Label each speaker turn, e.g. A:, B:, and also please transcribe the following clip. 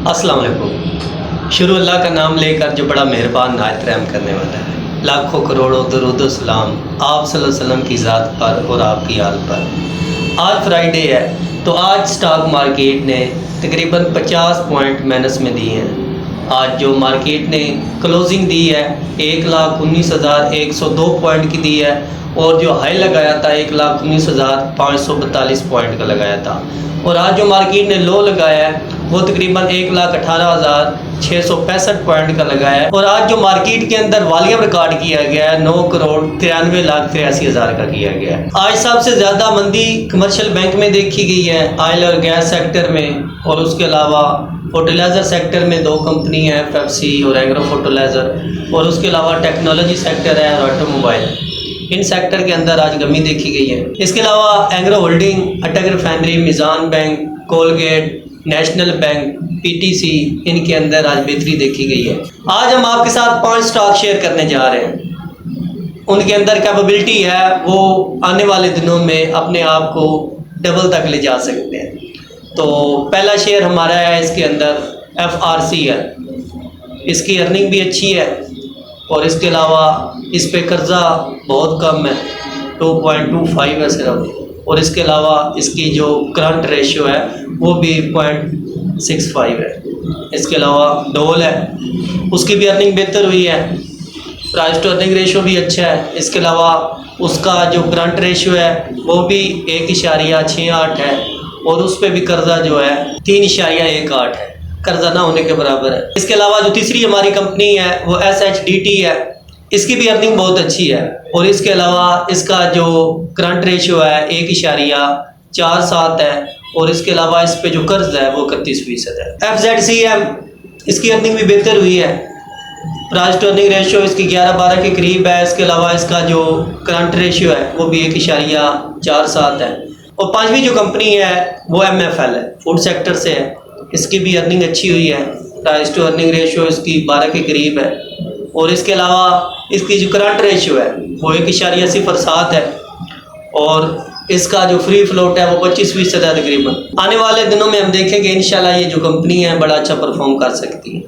A: अस्सलाम वालेकुम। शुरू अल्लाह का नाम लेकर जो बड़ा मेहरबान नहायत रहम करने वाला है। लाखों करोड़ों दरूद सलाम आप सल्लल्लाहु अलैहि वसल्लम की ज़ात पर और आपकी आल पर। आज फ्राइडे है तो आज स्टॉक मार्केट ने तकरीबन 50 पॉइंट माइनस में दिए हैं। आज जो मार्केट ने क्लोजिंग दी है 1,19,102 पॉइंट की दी है और जो हाई लगाया था 1,19,542 पॉइंट का लगाया था। और आज जो मार्केट ने लो लगाया है वो तकरीबन 1,18,665 पॉइंट का लगाया है। और आज जो मार्केट के अंदर वॉल्यूम रिकॉर्ड किया गया है 9,93,83,000 का किया गया है। आज सबसे ज़्यादा मंदी कमर्शियल बैंक में देखी गई है, ऑयल और गैस सेक्टर में, और उसके अलावा फर्टिलाइज़र सेक्टर में दो कंपनी हैं FFC और एग्रो फर्टिलाइज़र, और उसके अलावा टेक्नोलॉजी सेक्टर है और ऑटोमोबाइल। इन सेक्टर के अंदर आज कमी देखी गई है। इसके अलावा एग्रो होल्डिंग, अटक refinery, Meezan bank, Colgate, national bank, PTC, इनके अंदर आज बेहतरी देखी गई है। आज हम आपके साथ 5 स्टॉक शेयर करने जा रहे हैं। उनके अंदर कैपेबिलिटी है वो आने वाले दिनों में अपने आप को डबल तक ले जा सकते हैं। तो पहला शेयर हमारा है, इसके अंदर FRC है। इसकी अर्निंग भी अच्छी है और इसके अलावा इस पे कर्ज़ा बहुत कम है, 2.25 है सिर्फ, और इसके अलावा इसकी जो करंट रेशियो है वो भी 0.65 है। इसके अलावा डोल है, उसकी भी अर्निंग बेहतर हुई है, प्राइस टू अर्निंग रेशियो भी अच्छा है। इसके अलावा उसका जो करंट रेशियो है वो भी 1.68 है और उस पर भी कर्ज़ा जो है 3.18 है, कर्जा ना होने के बराबर है। इसके अलावा जो तीसरी हमारी कंपनी है वो SHDT है। इसकी भी अर्निंग बहुत अच्छी है और इसके अलावा इसका जो करंट रेशियो है 1.47 है और इसके अलावा इस पे जो कर्ज है वो 31% है। FZCM, इसकी अर्निंग भी बेहतर हुई है, प्राइस टू अर्निंग रेशियो इसकी 11-12 के करीब है। इसके अलावा इसका जो करंट रेशियो है वो भी 1.47 है। और पांचवी जो कंपनी है वो MFL है, फूड सेक्टर से है। इसकी भी अर्निंग अच्छी हुई है, प्राइस टू अर्निंग रेशियो इसकी 12 के करीब है और इसके अलावा इसकी जो करंट रेशियो है वो 1.07 है और इसका जो फ्री फ्लोट है वो 25% है तकरीबन। आने वाले दिनों में हम देखेंगे इंशाल्लाह ये जो कंपनी है बड़ा अच्छा परफॉर्म कर सकती है।